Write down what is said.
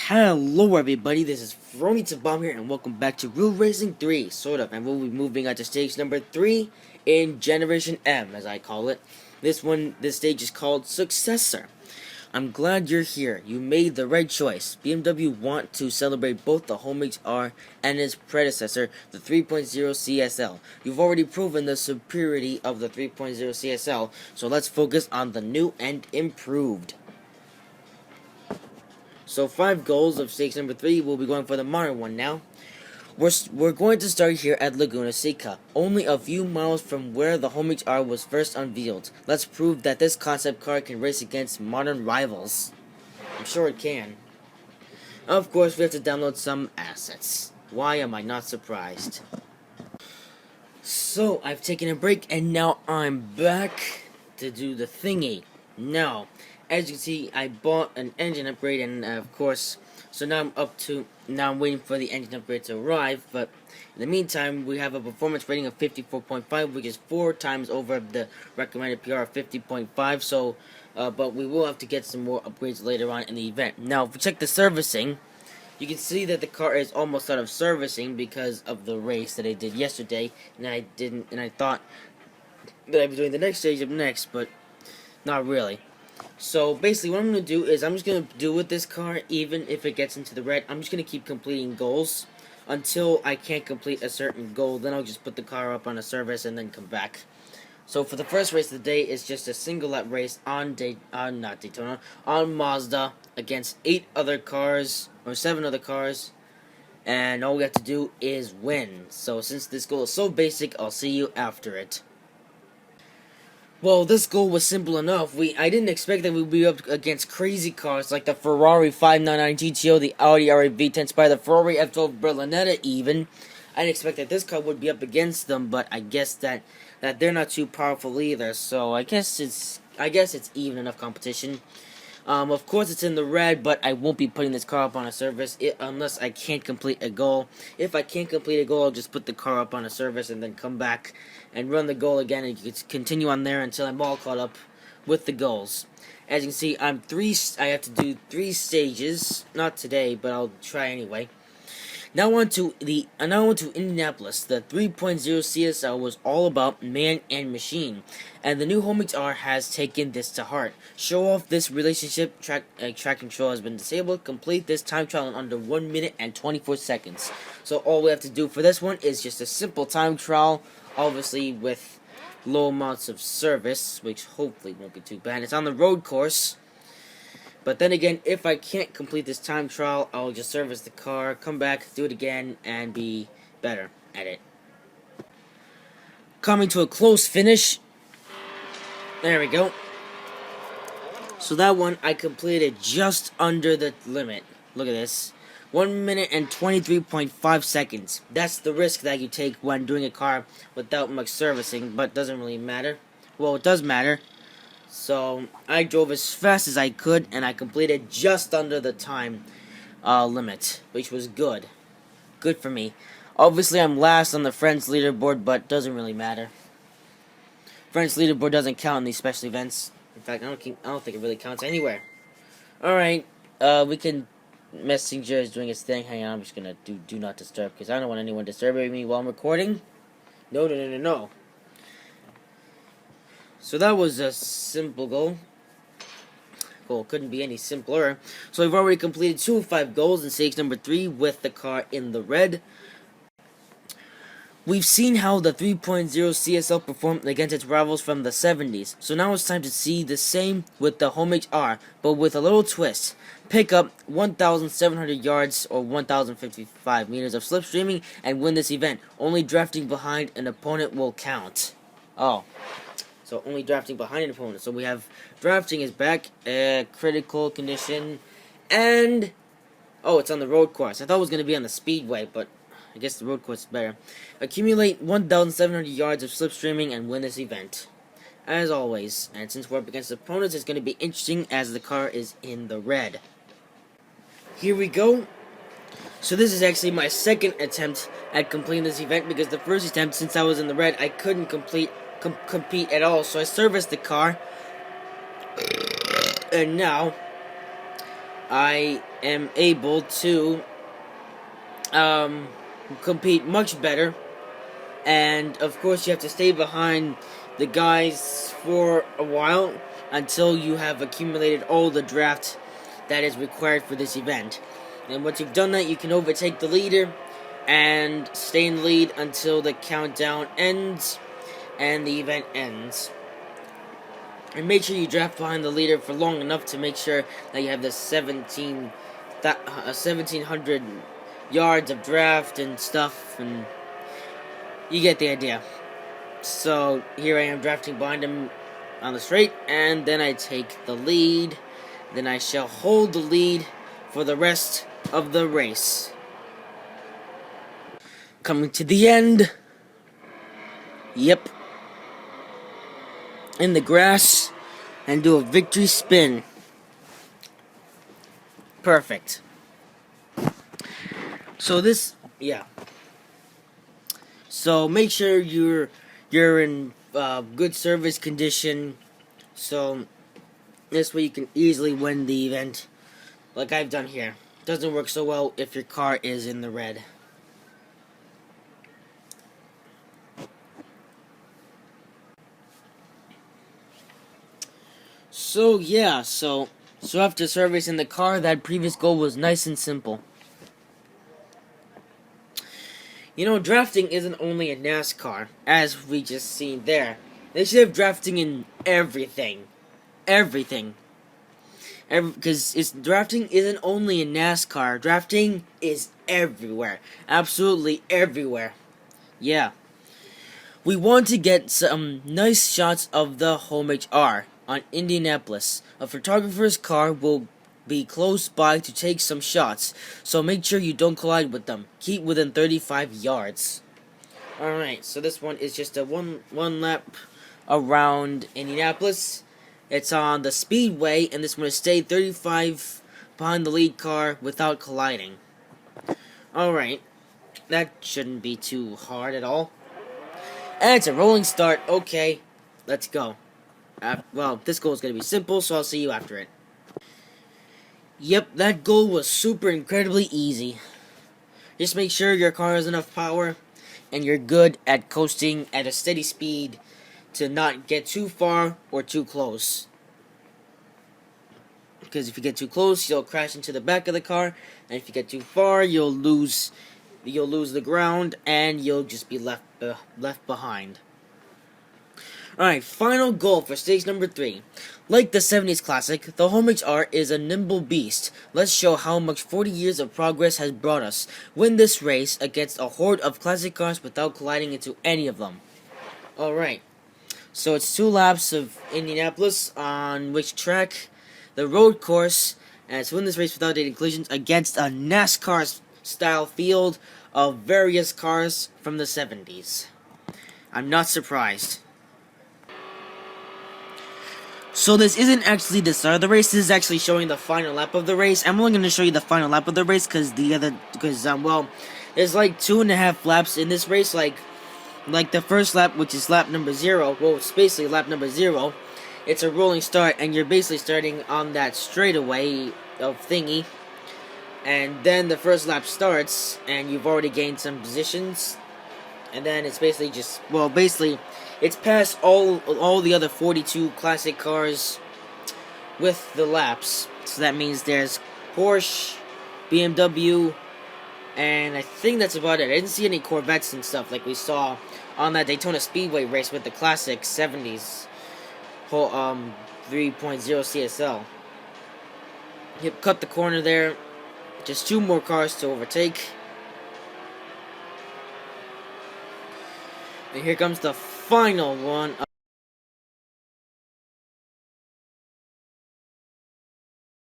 Hello everybody, this is Frony2Bomb here, and welcome back to Real Racing 3, sort of, and we'll be moving on to stage number 3 in Generation M, as I call it. This stage is called Successor. I'm glad you're here. You made the right choice. BMW want to celebrate both the Homage R and its predecessor, the 3.0 CSL. You've already proven the superiority of the 3.0 CSL, so let's focus on the new and improved. So 5 goals of stage number 3, we'll be going for the modern one now. We're going to start here at Laguna Seca, only a few miles from where the Homage R was first unveiled. Let's prove that this concept car can race against modern rivals. I'm sure it can. Of course, we have to download some assets. Why am I not surprised? So, I've taken a break, and now I'm back to do the thingy. Now, as you can see, I bought an engine upgrade, and of course, so now I'm waiting for the engine upgrade to arrive, but in the meantime, we have a performance rating of 54.5, which is 4 times over the recommended PR of 50.5, so, but we will have to get some more upgrades later on in the event. Now, if we check the servicing, you can see that the car is almost out of servicing because of the race that I did yesterday, and I thought that I'd be doing the next stage up next, but not really. So basically what I'm going to do is I'm just going to do with this car, even if it gets into the red, I'm just going to keep completing goals until I can't complete a certain goal. Then I'll just put the car up on a service and then come back. So for the first race of the day, it's just a single lap race on Mazda against 8 other cars, or 7 other cars, and all we have to do is win. So since this goal is so basic, I'll see you after it. Well, this goal was simple enough. I didn't expect that we'd be up against crazy cars like the Ferrari 599 GTO, the Audi R8 V10 Spy, the Ferrari F12 Berlinetta even. I didn't expect that this car would be up against them, but I guess that they're not too powerful either, so I guess it's even enough competition. Of course it's in the red, but I won't be putting this car up on a service unless I can't complete a goal. If I can't complete a goal, I'll just put the car up on a service and then come back and run the goal again, and you can continue on there until I'm all caught up with the goals. As you can see, I have to do 3 stages, not today, but I'll try anyway. Now on to Indianapolis. The 3.0 CSL was all about man and machine, and the new Homage R has taken this to heart. Show off this relationship. Track control has been disabled. Complete this time trial in under 1 minute and 24 seconds. So all we have to do for this one is just a simple time trial, obviously with low amounts of service, which hopefully won't be too bad. It's on the road course. But then again, if I can't complete this time trial, I'll just service the car, come back, do it again, and be better at it. Coming to a close finish. There we go. So that one, I completed just under the limit. Look at this. 1 minute and 23.5 seconds. That's the risk that you take when doing a car without much servicing, but doesn't really matter. Well, it does matter. So I drove as fast as I could, and I completed just under the time limit, which was good. Good for me. Obviously, I'm last on the Friends leaderboard, but doesn't really matter. Friends leaderboard doesn't count in these special events. In fact, I don't think it really counts anywhere. All right, we can. Messenger is doing its thing. Hang on, I'm just gonna do not disturb because I don't want anyone disturbing me while I'm recording. No. So that was a simple goal. Goal couldn't be any simpler. So we've already completed 2 of 5 goals in stage number 3 with the car in the red. We've seen how the 3.0 CSL performed against its rivals from the 70s. So now it's time to see the same with the Homage R, but with a little twist. Pick up 1,700 yards or 1,055 meters of slipstreaming and win this event. Only drafting behind an opponent will count. Oh. So only drafting behind an opponent. So we have drafting is back, critical condition, and oh, it's on the road course. I thought it was going to be on the speedway, but I guess the road course is better. Accumulate 1,700 yards of slipstreaming and win this event. As always, and since we're up against opponents, it's going to be interesting as the car is in the red. Here we go. So this is actually my second attempt at completing this event because the first attempt, since I was in the red, I couldn't compete at all. So I serviced the car, and now I am able to compete much better. And of course, you have to stay behind the guys for a while until you have accumulated all the draft that is required for this event. And once you've done that, you can overtake the leader and stay in the lead until the countdown ends and the event ends. And make sure you draft behind the leader for long enough to make sure that you have the 1700 yards of draft and stuff, and you get the idea. So here I am drafting behind him on the straight, and then I take the lead. Then I shall hold the lead for the rest of the race. Coming to the end. Yep. In the grass, and do a victory spin. Perfect. So this, yeah. So make sure you're in good service condition, so this way you can easily win the event, like I've done here. Doesn't work so well if your car is in the red. So yeah, so after servicing the car, that previous goal was nice and simple. You know, drafting isn't only in NASCAR, as we just seen there. They should have drafting in everything. Everything. Because drafting isn't only in NASCAR. Drafting is everywhere. Absolutely everywhere. Yeah. We want to get some nice shots of the home HR on Indianapolis. A photographer's car will be close by to take some shots, so make sure you don't collide with them. Keep within 35 yards. Alright, so this one is just a one lap around Indianapolis. It's on the speedway, and this one is stay 35 behind the lead car without colliding. Alright, that shouldn't be too hard at all. And it's a rolling start. Okay, let's go. Well, this goal is going to be simple, so I'll see you after it. Yep, that goal was super incredibly easy. Just make sure your car has enough power and you're good at coasting at a steady speed to not get too far or too close. Because if you get too close, you'll crash into the back of the car, and if you get too far, you'll lose the ground and you'll just be left behind. Alright, final goal for stage number 3. Like the 70s classic, the Home HR is a nimble beast. Let's show how much 40 years of progress has brought us. Win this race against a horde of classic cars without colliding into any of them. Alright, so it's 2 laps of Indianapolis on which track? The road course, and it's win this race without any collisions against a NASCAR-style field of various cars from the 70s. I'm not surprised. So this isn't actually the start of the race. This is actually showing the final lap of the race. I'm only going to show you the final lap of the race because well, there's like 2.5 laps in this race. Like the first lap, which is lap number 0. Well, it's basically lap number 0. It's a rolling start, and you're basically starting on that straightaway of thingy. And then the first lap starts, and you've already gained some positions. And then it's basically just, well, basically, it's past all the other 42 classic cars with the laps. So that means there's Porsche, BMW, and I think that's about it. I didn't see any Corvettes and stuff like we saw on that Daytona Speedway race with the classic 70s 3.0 CSL. Yep, cut the corner there. Just 2 more cars to overtake. And here comes the final one.